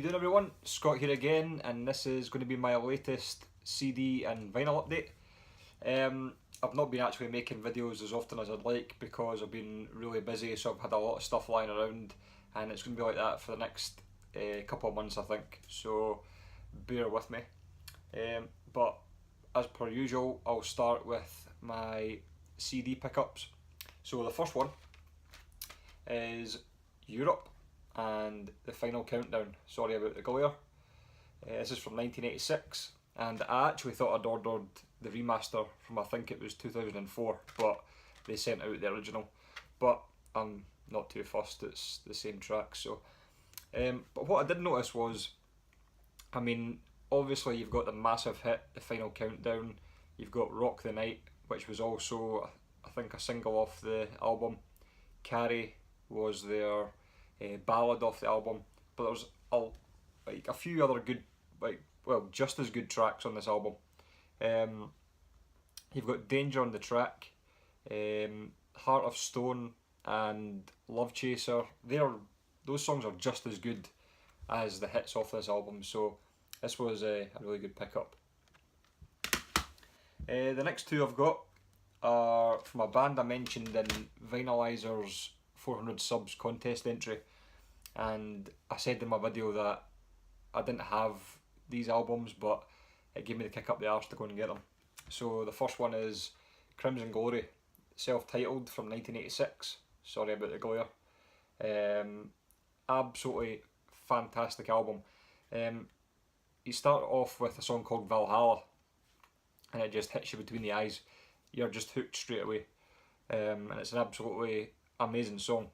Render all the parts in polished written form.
you doing, everyone? Scott here again, and this is going to be my latest CD and vinyl update. I've not been actually making videos as often as I'd like because I've been really busy, so I've had a lot of stuff lying around, and it's going to be like that for the next couple of months, I think, so bear with me. But as per usual, I'll start with my CD pickups. So the first one is Europe and the Final Countdown. Sorry about the glare. This is from 1986, and I actually thought I'd ordered the remaster from, I think it was 2004, but they sent out the original. But I'm not too fussed, it's the same track. So, but what I did notice was, I mean, obviously you've got the massive hit, the Final Countdown. You've got Rock the Night, which was also, I think, a single off the album. Carrie was their ballad off the album, but there was a few other good, just as good tracks on this album. You've got Danger on the track, Heart of Stone and Love Chaser. Those songs are just as good as the hits off this album, so this was a really good pickup. The next two I've got are from a band I mentioned in Vinylisers 400 subs contest entry, and I said in my video that I didn't have these albums, but it gave me the kick up the arse to go and get them. So the first one is Crimson Glory, self-titled, from 1986. Sorry about the glare. Absolutely fantastic album. You start off with a song called Valhalla, and it just hits you between the eyes. You're just hooked straight away, and it's an absolutely amazing song.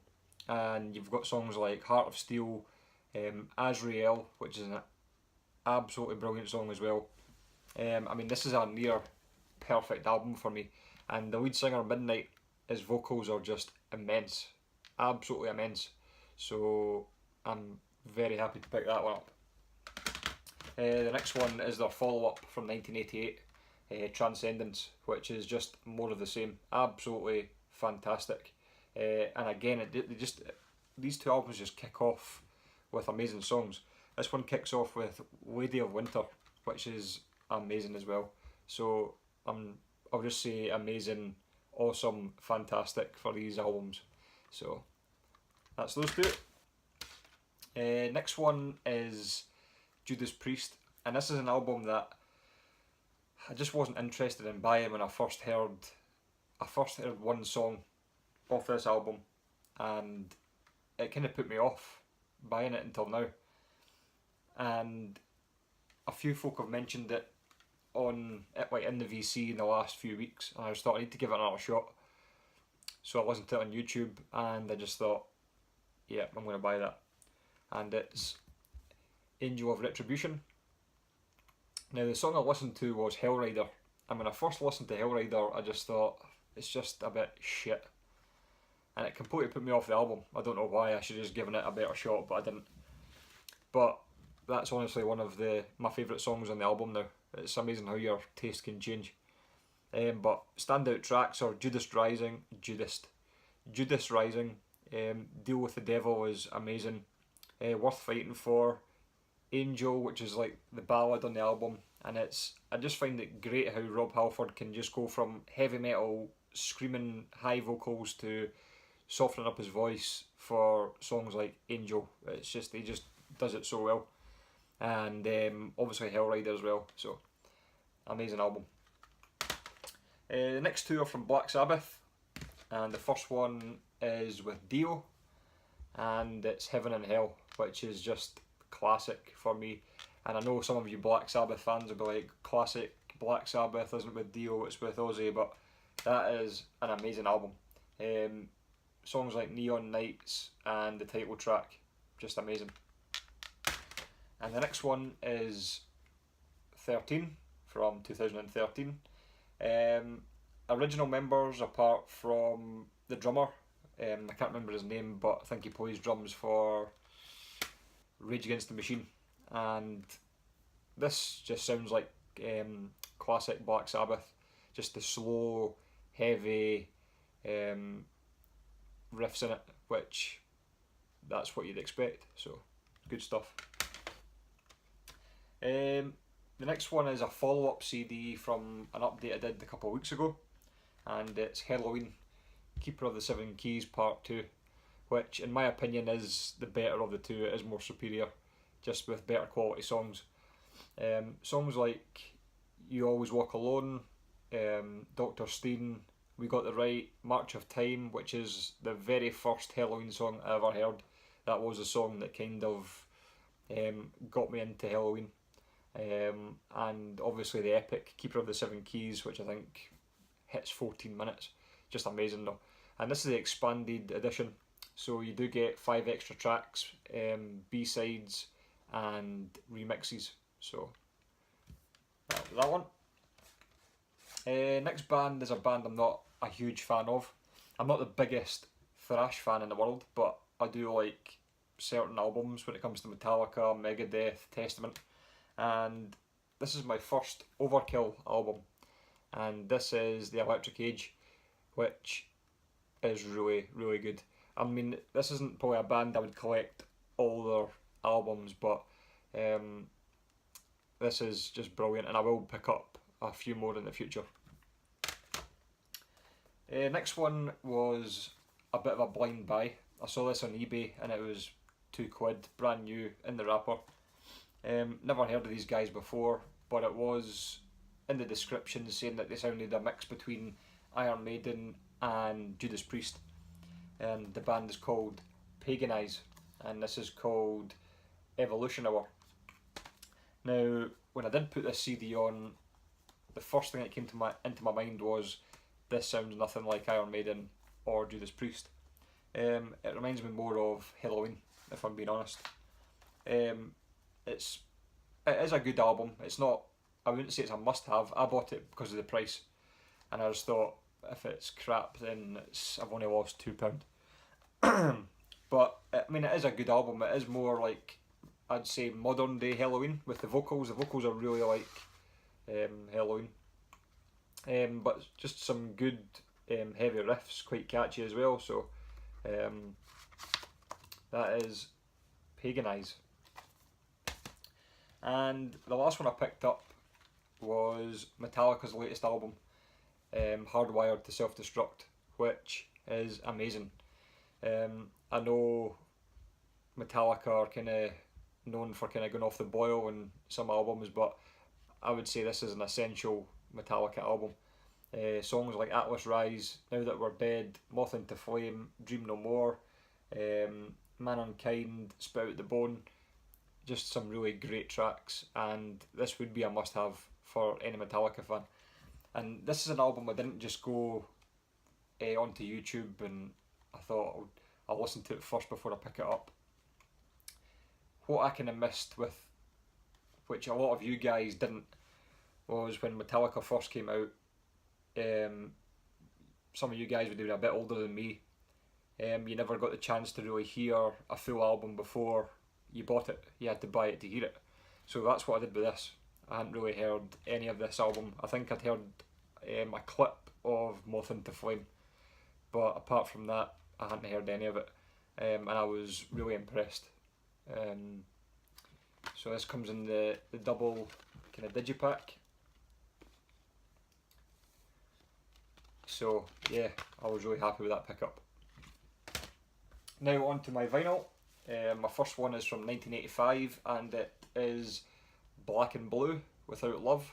And you've got songs like Heart of Steel, Azrael, which is an absolutely brilliant song as well. I mean, this is a near perfect album for me, and the lead singer, Midnight, his vocals are just immense, absolutely immense, so I'm very happy to pick that one up. The next one is their follow-up from 1988, Transcendence, which is just more of the same, absolutely fantastic. And again, these two albums just kick off with amazing songs. This one kicks off with Lady of Winter, which is amazing as well. So I'll just say amazing, awesome, fantastic for these albums. So that's those two. Next one is Judas Priest, and this is an album that I just wasn't interested in buying when I first heard one song off this album, and it kind of put me off buying it until now. And a few folk have mentioned it in the VC in the last few weeks, and I just thought I need to give it another shot. So I listened to it on YouTube, and I just thought, yeah, I'm going to buy that. And it's Angel of Retribution. Now, the song I listened to was Hellrider, and when I first listened to Hellrider, I just thought, it's just a bit shit, and it completely put me off the album. I don't know why. I should have just given it a better shot, but I didn't. But that's honestly one of my favourite songs on the album now. It's amazing how your taste can change. But standout tracks are Judas Rising, Deal with the Devil is amazing, Worth Fighting For, Angel, which is like the ballad on the album, and I just find it great how Rob Halford can just go from heavy metal, screaming high vocals to softening up his voice for songs like Angel. He just does it so well. And obviously Hellrider as well, so amazing album. The next two are from Black Sabbath, and the first one is with Dio, and it's Heaven and Hell, which is just classic for me. And I know some of you Black Sabbath fans will be like, classic Black Sabbath isn't with Dio, it's with Ozzy, but that is an amazing album. Songs like Neon Nights and the title track, just amazing. And the next one is 13 from 2013. Original members apart from the drummer, I can't remember his name, but I think he plays drums for Rage Against the Machine, and this just sounds like classic Black Sabbath, just the slow, heavy riffs in it, which that's what you'd expect, so good stuff. The next one is a follow-up CD from an update I did a couple of weeks ago, and it's Helloween, Keeper of the Seven Keys Part 2, which in my opinion is the better of the two. It is more superior, just with better quality songs. Songs like You Always Walk Alone, Dr. Steen, We Got the Right, March of Time, which is the very first Helloween song I ever heard. That was a song that kind of got me into Helloween. And obviously the epic Keeper of the Seven Keys, which I think hits 14 minutes. Just amazing though. And this is the expanded edition, so you do get 5 extra tracks, B-sides and remixes. So that one. Next band is a band I'm not a huge fan of. I'm not the biggest thrash fan in the world, but I do like certain albums when it comes to Metallica, Megadeth, Testament. And this is my first Overkill album, and this is The Electric Age, which is really, really good. I mean, this isn't probably a band I would collect all their albums, but this is just brilliant, and I will pick up a few more in the future. Next one was a bit of a blind buy. I saw this on eBay and it was £2, brand new in the wrapper. Never heard of these guys before, but it was in the description saying that they sounded a mix between Iron Maiden and Judas Priest. And the band is called Paganize, and this is called Evolution Hour. Now, when I did put this CD on, the first thing that came into my mind was, this sounds nothing like Iron Maiden or Judas Priest. It reminds me more of Helloween, if I'm being honest. It is a good album. It's not, I wouldn't say it's a must-have. I bought it because of the price, and I just thought, if it's crap, then I've only lost £2. But I mean, it is a good album. It is more like, I'd say, modern day Helloween with the vocals. The vocals are really like Helloween. But just some good heavy riffs, quite catchy as well. So that is Paganize. And the last one I picked up was Metallica's latest album, Hardwired to Self-Destruct, which is amazing. I know Metallica are kind of known for kind of going off the boil in some albums, but I would say this is an essential Metallica album. Songs like Atlas Rise, Now That We're Dead, Moth into Flame, Dream No More, Mankind, Spit Out the Bone, just some really great tracks, and this would be a must-have for any Metallica fan. And this is an album I didn't just go onto YouTube and I thought I'll listen to it first before I pick it up. What I kind of missed with, which a lot of you guys didn't, was when Metallica first came out. Some of you guys would be a bit older than me. You never got the chance to really hear a full album before you bought it. You had to buy it to hear it. So that's what I did with this. I hadn't really heard any of this album. I think I'd heard a clip of Moth into Flame, but apart from that, I hadn't heard any of it, and I was really impressed. So this comes in the double kind of digipack. So yeah, I was really happy with that pickup. Now on to my vinyl. My first one is from 1985, and it is Black and Blue, Without Love.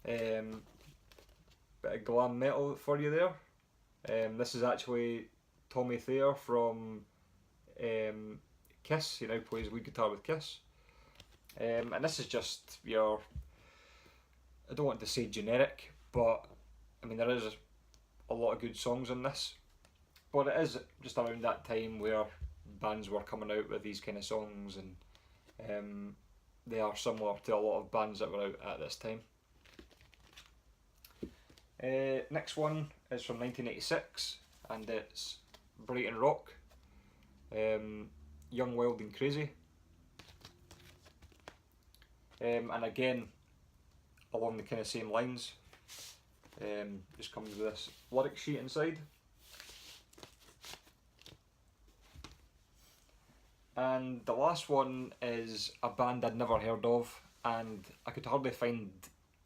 Bit of glam metal for you there. This is actually Tommy Thayer from Kiss. He now plays lead guitar with Kiss. And this is just your, I don't want to say generic, but I mean there is a lot of good songs in this. But it is just around that time where bands were coming out with these kind of songs, and they are similar to a lot of bands that were out at this time. Next one is from 1986, and it's Brighton Rock, Young, Wild and Crazy. And again, along the kind of same lines, just comes with this lyric sheet inside. And the last one is a band I'd never heard of, and I could hardly find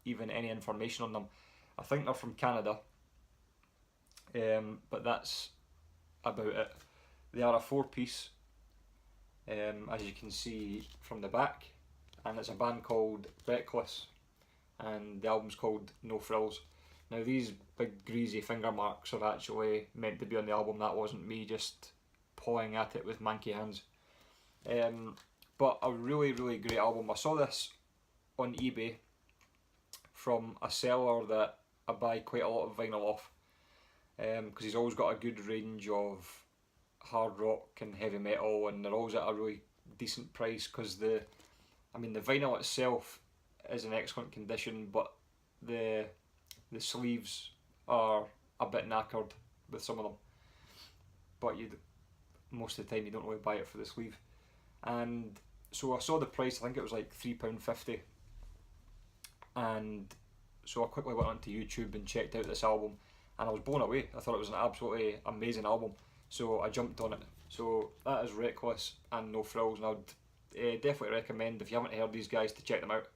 even any information on them. I think they're from Canada, but that's about it. They are a 4-piece, as you can see from the back, and it's a band called Reckless, and the album's called No Frills. Now these big greasy finger marks are actually meant to be on the album. That wasn't me just pawing at it with manky hands. But a really, really great album. I saw this on eBay from a seller that I buy quite a lot of vinyl off, because he's always got a good range of hard rock and heavy metal, and they're always at a really decent price, because the vinyl itself is in excellent condition, but the sleeves are a bit knackered with some of them. But most of the time you don't really buy it for the sleeve. And so I saw the price, I think it was like £3.50, and so I quickly went onto YouTube and checked out this album, and I was blown away. I thought it was an absolutely amazing album, so I jumped on it. So that is Reckless and No Frills, and I would definitely recommend, if you haven't heard these guys, to check them out.